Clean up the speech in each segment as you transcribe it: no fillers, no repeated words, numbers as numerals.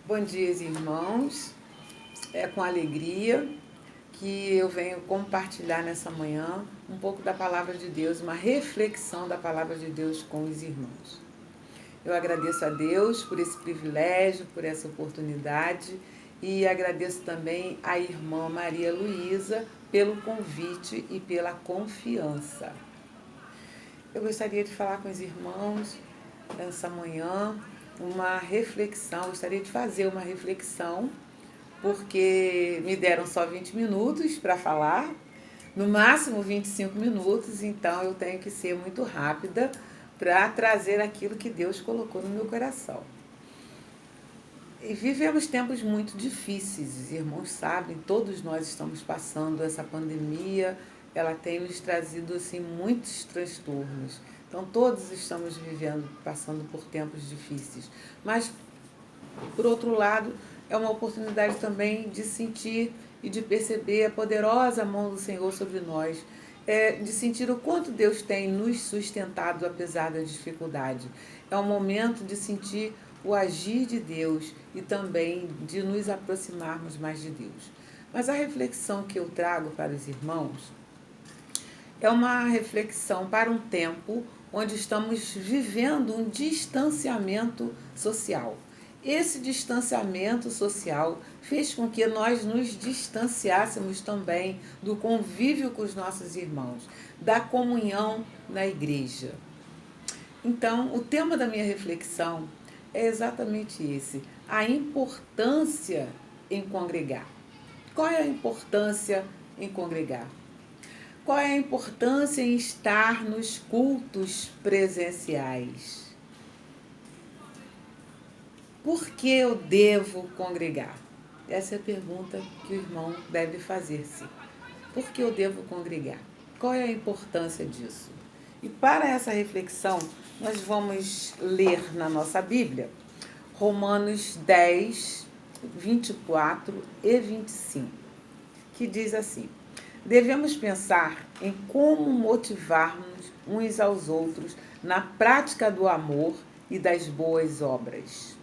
Bom dia, irmãos. É com alegria que eu venho compartilhar nessa manhã um pouco da palavra de Deus, uma reflexão da palavra de Deus com os irmãos. Eu agradeço a Deus por esse privilégio, por essa oportunidade e agradeço também à irmã Maria Luísa pelo convite e pela confiança. Eu gostaria de falar com os irmãos nessa manhã uma reflexão, gostaria de fazer uma reflexão, porque me deram só 20 minutos para falar, no máximo 25 minutos, então eu tenho que ser muito rápida para trazer aquilo que Deus colocou no meu coração. E vivemos tempos muito difíceis, os irmãos sabem, todos nós estamos passando essa pandemia, ela tem nos trazido assim muitos transtornos. Então todos estamos vivendo, passando por tempos difíceis. Mas, por outro lado, é uma oportunidade também de sentir e de perceber a poderosa mão do Senhor sobre nós, de sentir o quanto Deus tem nos sustentado apesar da dificuldade. É um momento de sentir o agir de Deus e também de nos aproximarmos mais de Deus. Mas a reflexão que eu trago para os irmãos é uma reflexão para um tempo onde estamos vivendo um distanciamento social. Esse distanciamento social fez com que nós nos distanciássemos também do convívio com os nossos irmãos, da comunhão na igreja. Então, o tema da minha reflexão é exatamente esse: a importância em congregar. Qual é a importância em congregar? Qual é a importância em estar nos cultos presenciais? Por que eu devo congregar? Essa é a pergunta que o irmão deve fazer-se. Por que eu devo congregar? Qual é a importância disso? E para essa reflexão, nós vamos ler na nossa Bíblia Romanos 10, 24 e 25, que diz assim: devemos pensar em como motivarmos uns aos outros na prática do amor e das boas obras.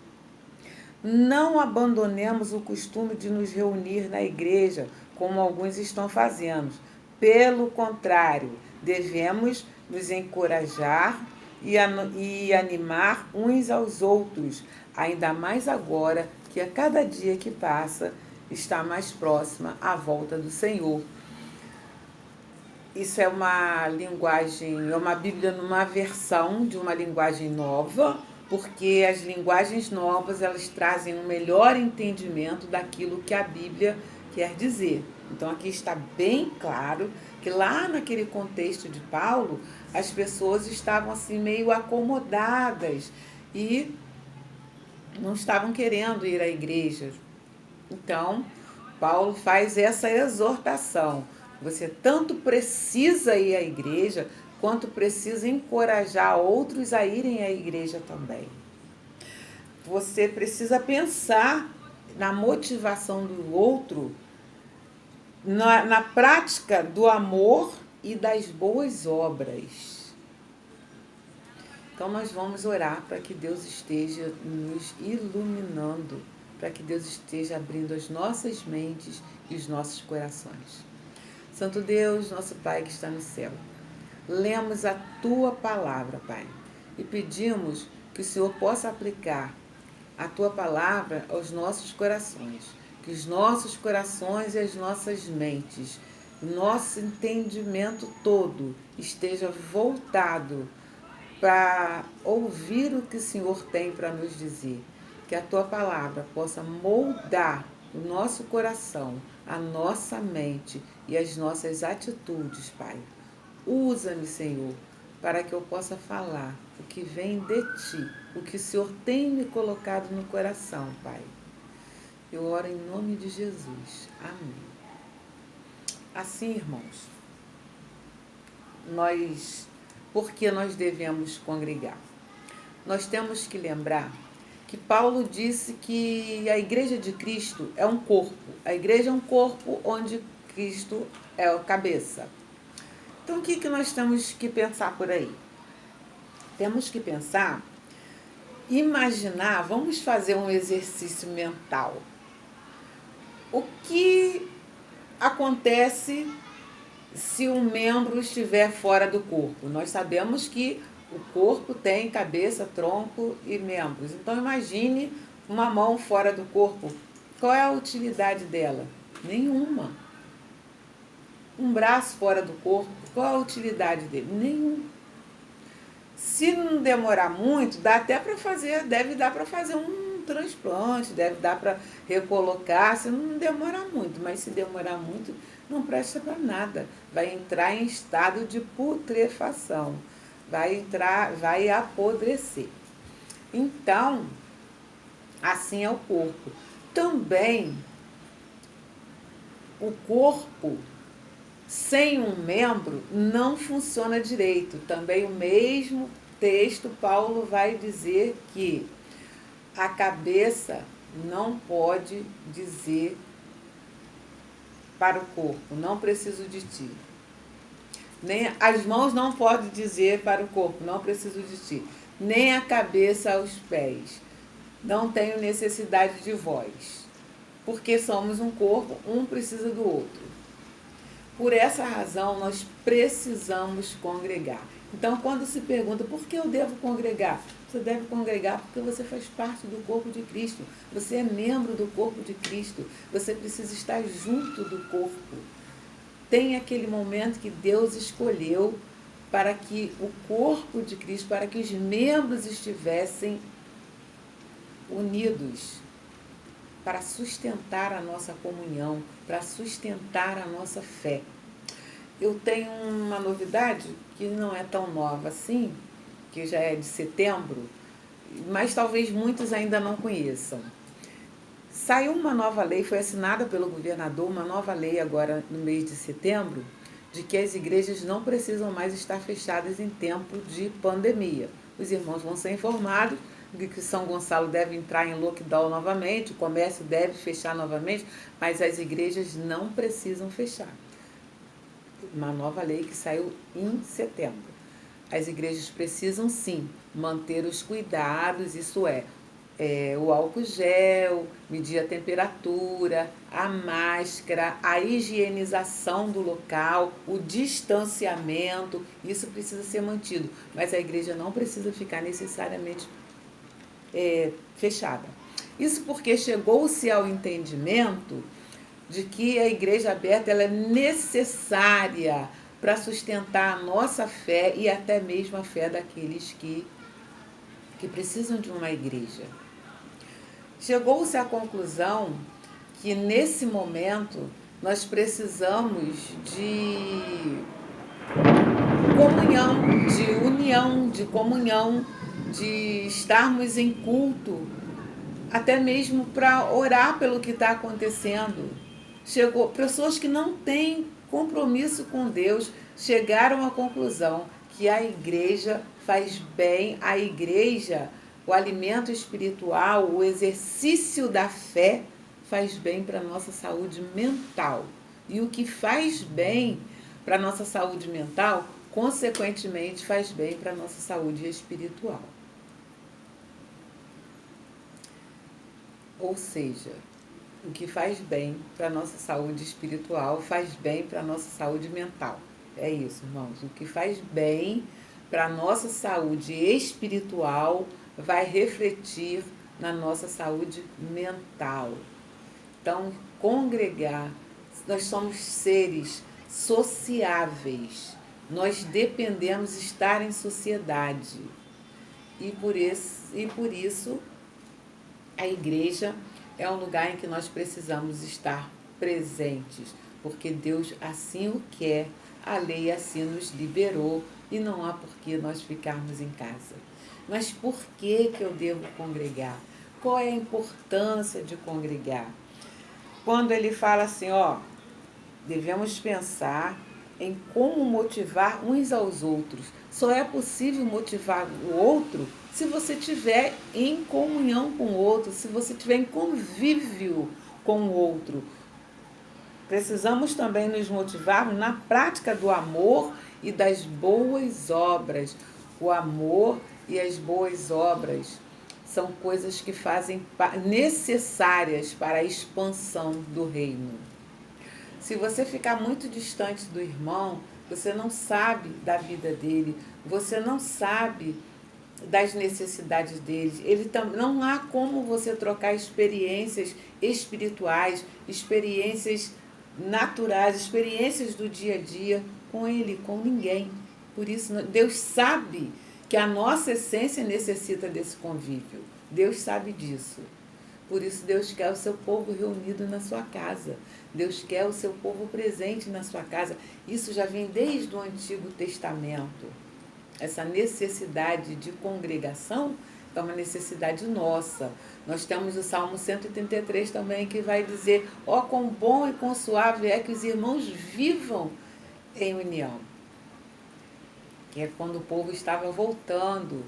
Não abandonemos o costume de nos reunir na igreja, como alguns estão fazendo. Pelo contrário, devemos nos encorajar e animar uns aos outros, ainda mais agora que a cada dia que passa está mais próxima a volta do Senhor. Isso é uma linguagem, é uma Bíblia numa versão de uma linguagem nova, porque as linguagens novas elas trazem um melhor entendimento daquilo que a Bíblia quer dizer. Então aqui está bem claro que lá naquele contexto de Paulo, as pessoas estavam assim meio acomodadas e não estavam querendo ir à igreja. Então, Paulo faz essa exortação. Você tanto precisa ir à igreja, quanto precisa encorajar outros a irem à igreja também. Você precisa pensar na motivação do outro, na prática do amor e das boas obras. Então nós vamos orar para que Deus esteja nos iluminando, para que Deus esteja abrindo as nossas mentes e os nossos corações. Santo Deus, nosso Pai que está no céu, lemos a Tua palavra, Pai, e pedimos que o Senhor possa aplicar a Tua palavra aos nossos corações, que os nossos corações e as nossas mentes, o nosso entendimento todo esteja voltado para ouvir o que o Senhor tem para nos dizer. Que a Tua palavra possa moldar o nosso coração, a nossa mente e as nossas atitudes, Pai. Usa-me, Senhor, para que eu possa falar o que vem de Ti, o que o Senhor tem me colocado no coração, Pai. Eu oro em nome de Jesus. Amém. Assim, irmãos, por que nós devemos congregar? Nós temos que lembrar que Paulo disse que a igreja de Cristo é um corpo. A igreja é um corpo onde Cristo é a cabeça. Então, o que nós temos que pensar por aí? Temos que pensar imaginar, vamos fazer um exercício mental. O que acontece se um membro estiver fora do corpo? Nós sabemos que o corpo tem cabeça, tronco e membros. Então imagine uma mão fora do corpo. Qual é a utilidade dela? Nenhuma. Um braço fora do corpo, qual a utilidade dele? Nenhum. Se não demorar muito, dá até para fazer, deve dar para fazer um transplante, deve dar para recolocar, se não demorar muito, mas se demorar muito, não presta para nada. Vai entrar em estado de putrefação, vai apodrecer. Então, assim é o corpo. Também, o corpo sem um membro não funciona direito. Também o mesmo texto, Paulo vai dizer que a cabeça não pode dizer para o corpo, não preciso de ti. Nem as mãos não podem dizer para o corpo, não preciso de ti. Nem a cabeça aos pés. Não tenho necessidade de vós. Porque somos um corpo, um precisa do outro. Por essa razão, nós precisamos congregar. Então, quando se pergunta por que eu devo congregar? Você deve congregar porque você faz parte do corpo de Cristo. Você é membro do corpo de Cristo. Você precisa estar junto do corpo. Tem aquele momento que Deus escolheu para que o corpo de Cristo, para que os membros estivessem unidos, para sustentar a nossa comunhão, para sustentar a nossa fé. Eu tenho uma novidade que não é tão nova assim, que já é de setembro, mas talvez muitos ainda não conheçam. Saiu uma nova lei, foi assinada pelo governador, uma nova lei agora no mês de setembro, de que as igrejas não precisam mais estar fechadas em tempo de pandemia. Os irmãos vão ser informados que São Gonçalo deve entrar em lockdown novamente, o comércio deve fechar novamente, mas as igrejas não precisam fechar. Uma nova lei que saiu em setembro. As igrejas precisam sim manter os cuidados, isso é o álcool gel, medir a temperatura, a máscara, a higienização do local, o distanciamento, isso precisa ser mantido, mas a igreja não precisa ficar necessariamente fechada. Isso porque chegou-se ao entendimento de que a igreja aberta ela é necessária para sustentar a nossa fé e até mesmo a fé daqueles que precisam de uma igreja. Chegou-se à conclusão que nesse momento nós precisamos de comunhão, de união, de comunhão, de estarmos em culto, até mesmo para orar pelo que está acontecendo. Chegou pessoas que não têm compromisso com Deus, chegaram à conclusão que a igreja faz bem, a igreja, o alimento espiritual, o exercício da fé faz bem para a nossa saúde mental. E o que faz bem para a nossa saúde mental, consequentemente, faz bem para a nossa saúde espiritual. Ou seja, o que faz bem para a nossa saúde espiritual faz bem para a nossa saúde mental. É isso, irmãos. O que faz bem para a nossa saúde espiritual vai refletir na nossa saúde mental. Então, congregar, nós somos seres sociáveis. Nós dependemos estar em sociedade. E por isso a igreja é um lugar em que nós precisamos estar presentes, porque Deus assim o quer, a lei assim nos liberou e não há por que nós ficarmos em casa. Mas por que eu devo congregar? Qual é a importância de congregar? Quando ele fala assim, devemos pensar em como motivar uns aos outros. Só é possível motivar o outro se você estiver em comunhão com o outro, se você estiver em convívio com o outro. Precisamos também nos motivar na prática do amor e das boas obras. O amor e as boas obras. são coisas que fazem necessárias para a expansão do reino. Se você ficar muito distante do irmão, você não sabe da vida dele, você não sabe das necessidades deles. Não há como você trocar experiências espirituais, experiências naturais, experiências do dia a dia com ele, com ninguém. Por isso, Deus sabe que a nossa essência necessita desse convívio. Deus sabe disso. Por isso, Deus quer o seu povo reunido na sua casa. Deus quer o seu povo presente na sua casa. Isso já vem desde o Antigo Testamento. Essa necessidade de congregação é uma necessidade nossa. Nós temos o Salmo 133 também, que vai dizer: ó, quão bom e quão suave é que os irmãos vivam em união. Que é quando o povo estava voltando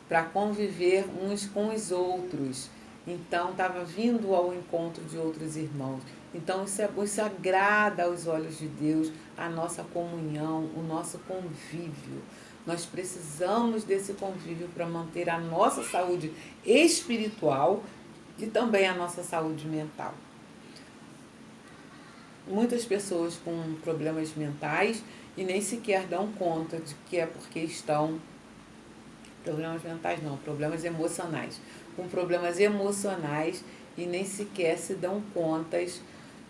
para conviver uns com os outros. Então, estava vindo ao encontro de outros irmãos. Então, isso agrada aos olhos de Deus, a nossa comunhão, o nosso convívio. Nós precisamos desse convívio para manter a nossa saúde espiritual e também a nossa saúde mental. Muitas pessoas com problemas mentais e nem sequer dão conta de que é porque estão... Problemas mentais não, problemas emocionais. Com problemas emocionais e nem sequer se dão contas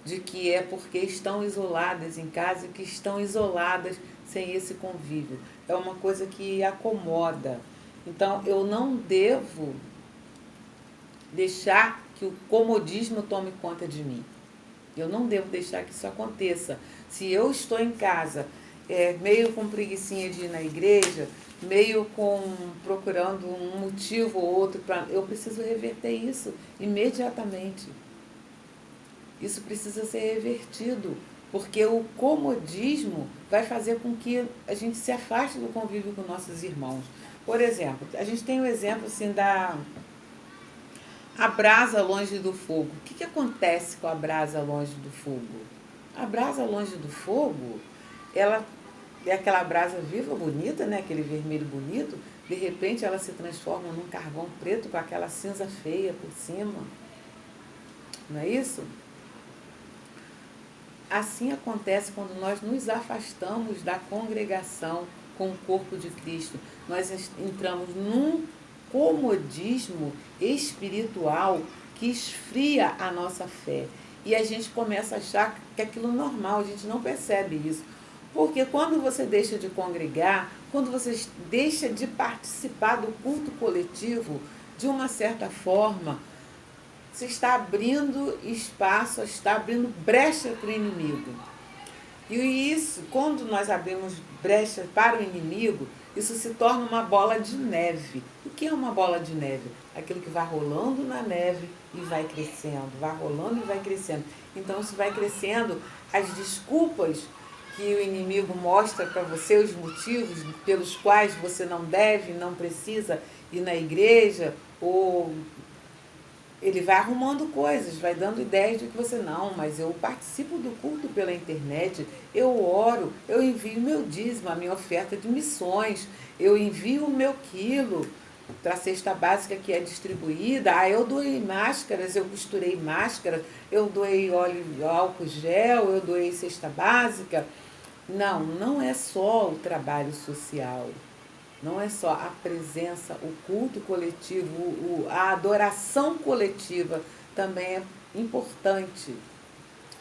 de que é porque estão isoladas em casa e que estão isoladas sem esse convívio. É uma coisa que acomoda. Então, eu não devo deixar que o comodismo tome conta de mim. Eu não devo deixar que isso aconteça. Se eu estou em casa, meio com preguicinha de ir na igreja, meio procurando um motivo ou outro, eu preciso reverter isso imediatamente. Isso precisa ser revertido, porque o comodismo vai fazer com que a gente se afaste do convívio com nossos irmãos. Por exemplo, a gente tem o exemplo assim a brasa longe do fogo. O que acontece com a brasa longe do fogo? A brasa longe do fogo, ela é aquela brasa viva, bonita, né? Aquele vermelho bonito. De repente ela se transforma num carvão preto com aquela cinza feia por cima. Não é isso? Assim acontece quando nós nos afastamos da congregação com o corpo de Cristo. Nós entramos num comodismo espiritual que esfria a nossa fé. E a gente começa a achar que é aquilo normal, a gente não percebe isso. Porque quando você deixa de congregar, quando você deixa de participar do culto coletivo, de uma certa forma, você está abrindo espaço, está abrindo brecha para o inimigo. E isso, quando nós abrimos brecha para o inimigo, isso se torna uma bola de neve. O que é uma bola de neve? Aquilo que vai rolando na neve e vai crescendo, vai rolando e vai crescendo. Então isso vai crescendo, as desculpas que o inimigo mostra para você, os motivos pelos quais você não deve, não precisa ir na igreja, ou ele vai arrumando coisas, vai dando ideias de que você não, mas eu participo do culto pela internet, eu oro, eu envio meu dízimo, a minha oferta de missões, eu envio o meu quilo para a cesta básica que é distribuída, eu doei máscaras, eu costurei máscaras, eu doei álcool gel, eu doei cesta básica. Não, não é só o trabalho social. Não é só a presença, o culto coletivo, a adoração coletiva também é importante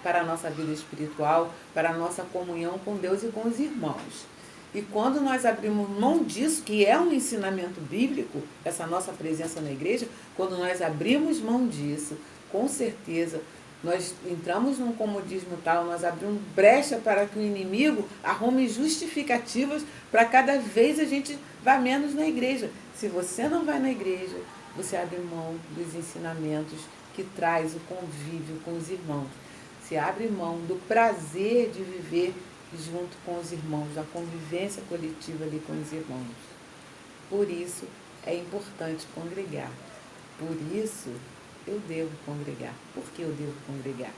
para a nossa vida espiritual, para a nossa comunhão com Deus e com os irmãos. E quando nós abrimos mão disso, que é um ensinamento bíblico, essa nossa presença na igreja, quando nós abrimos mão disso, com certeza nós entramos num comodismo tal, nós abrimos brecha para que o inimigo arrume justificativas para cada vez a gente vá menos na igreja. Se você não vai na igreja, você abre mão dos ensinamentos que traz o convívio com os irmãos. Você abre mão do prazer de viver junto com os irmãos, da convivência coletiva ali com os irmãos. Por isso é importante congregar. Por isso eu devo congregar. Por que eu devo congregar?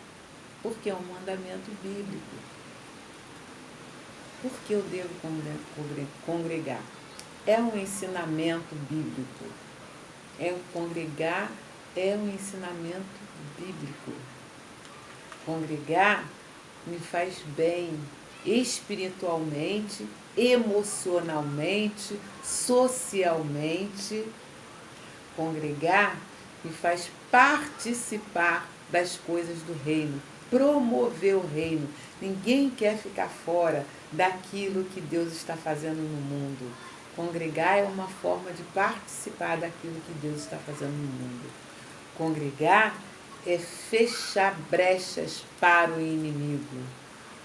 Porque é um mandamento bíblico. Por que eu devo congregar? É um ensinamento bíblico. Congregar é um ensinamento bíblico. Congregar me faz bem espiritualmente, emocionalmente, socialmente. Congregar me faz participar das coisas do reino, promover o reino. Ninguém quer ficar fora daquilo que Deus está fazendo no mundo. Congregar é uma forma de participar daquilo que Deus está fazendo no mundo. Congregar é fechar brechas para o inimigo.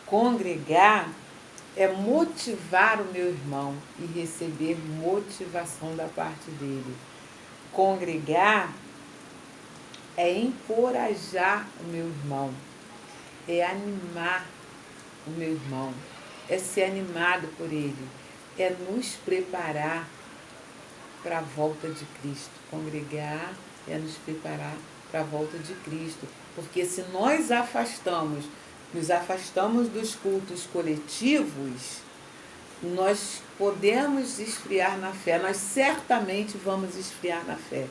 Congregar é motivar o meu irmão e receber motivação da parte dele. Congregar é encorajar o meu irmão, é animar o meu irmão, é ser animado por ele, é nos preparar para a volta de Cristo. Congregar é nos preparar para a volta de Cristo, porque se nós nos afastamos dos cultos coletivos, nós podemos esfriar na fé, nós certamente vamos esfriar na fé.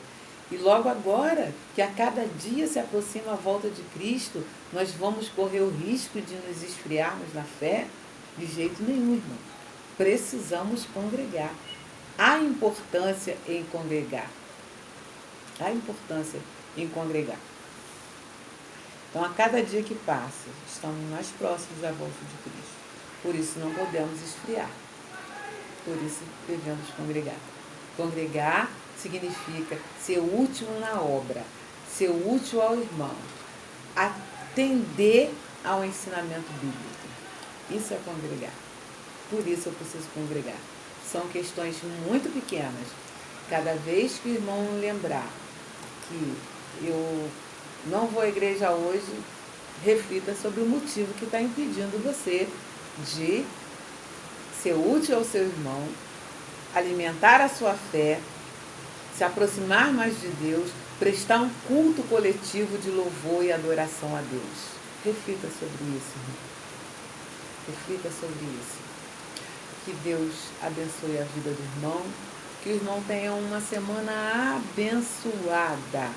E logo agora, que a cada dia se aproxima a volta de Cristo, nós vamos correr o risco de nos esfriarmos na fé? De jeito nenhum, irmão. Precisamos congregar. Há importância em congregar. Há importância em congregar. Então, a cada dia que passa, estamos mais próximos da volta de Cristo. Por isso não podemos esfriar. Por isso devemos congregar. Congregar significa ser útil na obra, ser útil ao irmão, atender ao ensinamento bíblico. Isso é congregar. Por isso eu preciso congregar. São questões muito pequenas. Cada vez que o irmão lembrar que eu não vou à igreja hoje, reflita sobre o motivo que está impedindo você de ser útil ao seu irmão, alimentar a sua fé, se aproximar mais de Deus, prestar um culto coletivo de louvor e adoração a Deus. Reflita sobre isso, irmão. Reflita sobre isso. Que Deus abençoe a vida do irmão, que o irmão tenha uma semana abençoada,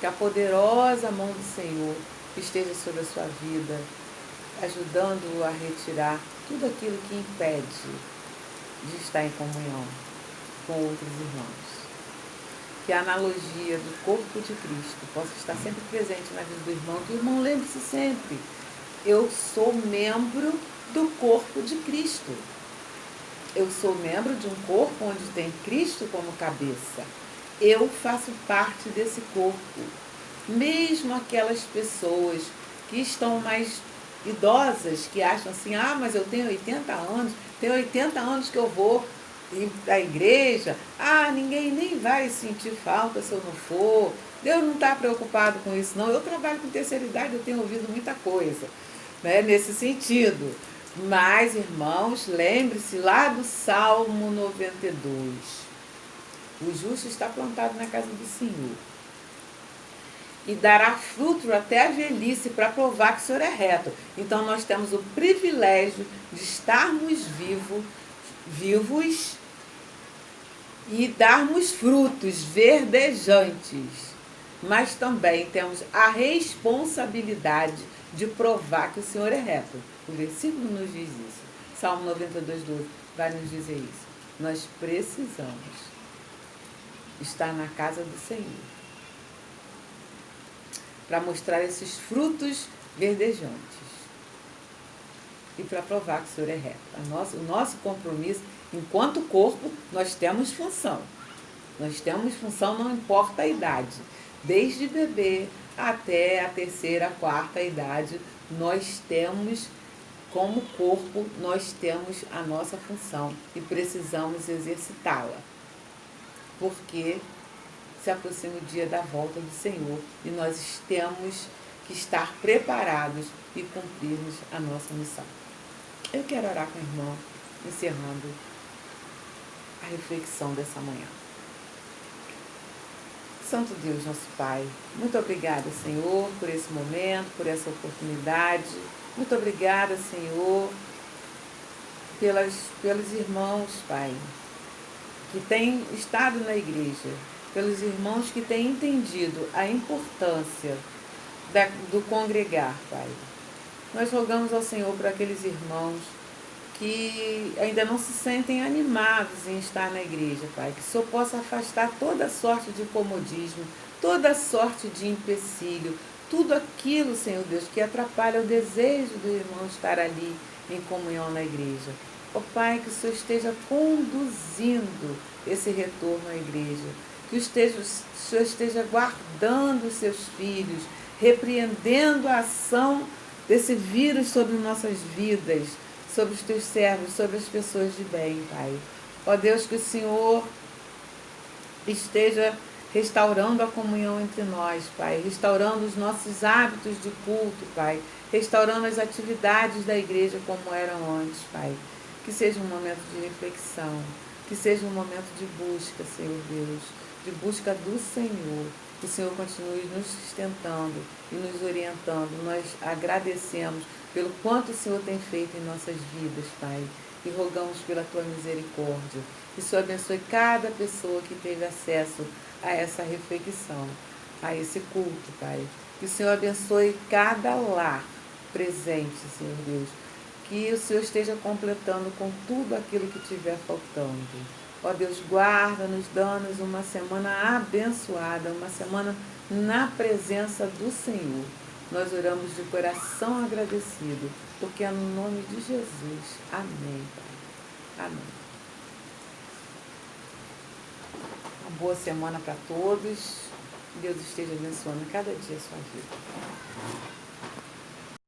que a poderosa mão do Senhor esteja sobre a sua vida, ajudando-o a retirar tudo aquilo que impede de estar em comunhão com outros irmãos. Que a analogia do corpo de Cristo possa estar sempre presente na vida do irmão, que o irmão lembre-se sempre, eu sou membro do corpo de Cristo. Eu sou membro de um corpo onde tem Cristo como cabeça. Eu faço parte desse corpo. Mesmo aquelas pessoas que estão mais idosas, que acham assim, mas eu tenho 80 anos, tenho 80 anos que eu vou à igreja, ninguém nem vai sentir falta se eu não for, Deus não está preocupado com isso não, eu trabalho com terceira idade, eu tenho ouvido muita coisa, né, nesse sentido. Mas, irmãos, lembre-se lá do Salmo 92, o justo está plantado na casa do Senhor e dará fruto até a velhice para provar que o Senhor é reto. Então nós temos o privilégio de estarmos vivos e darmos frutos verdejantes. Mas também temos a responsabilidade de provar que o Senhor é reto. O versículo nos diz isso. Salmo 92, 12 vai nos dizer isso. Nós precisamos estar na casa do Senhor para mostrar esses frutos verdejantes e para provar que o Senhor é reto. O nosso compromisso, enquanto corpo, nós temos função. Nós temos função, não importa a idade. Desde bebê até a terceira, quarta idade, nós temos, como corpo, nós temos a nossa função e precisamos exercitá-la. Porque se aproxima o dia da volta do Senhor e nós temos que estar preparados e cumprirmos a nossa missão. Eu quero orar com o irmão, encerrando a reflexão dessa manhã. Santo Deus, nosso Pai, muito obrigada, Senhor, por esse momento, por essa oportunidade. Muito obrigada, Senhor, pelos irmãos, Pai, que têm estado na igreja, pelos irmãos que têm entendido a importância do congregar, Pai. Nós rogamos ao Senhor por aqueles irmãos que ainda não se sentem animados em estar na igreja, Pai. Que o Senhor possa afastar toda sorte de comodismo, toda sorte de empecilho, tudo aquilo, Senhor Deus, que atrapalha o desejo do irmão estar ali em comunhão na igreja. Ó Pai, que o Senhor esteja conduzindo esse retorno à igreja. Que o Senhor esteja guardando os seus filhos, repreendendo a ação desse vírus sobre nossas vidas, sobre os teus servos, sobre as pessoas de bem, Pai. Ó Deus, que o Senhor esteja restaurando a comunhão entre nós, Pai, restaurando os nossos hábitos de culto, Pai, restaurando as atividades da igreja como eram antes, Pai. Que seja um momento de reflexão, que seja um momento de busca, Senhor Deus, de busca do Senhor. Que o Senhor continue nos sustentando e nos orientando. Nós agradecemos pelo quanto o Senhor tem feito em nossas vidas, Pai, e rogamos pela Tua misericórdia. Que o Senhor abençoe cada pessoa que teve acesso a essa reflexão, a esse culto, Pai. Que o Senhor abençoe cada lar presente, Senhor Deus. Que o Senhor esteja completando com tudo aquilo que estiver faltando. Ó Deus, guarda-nos, dá-nos uma semana abençoada, uma semana na presença do Senhor. Nós oramos de coração agradecido, porque é no nome de Jesus. Amém, Pai. Amém. Uma boa semana para todos. Deus esteja abençoando cada dia a sua vida.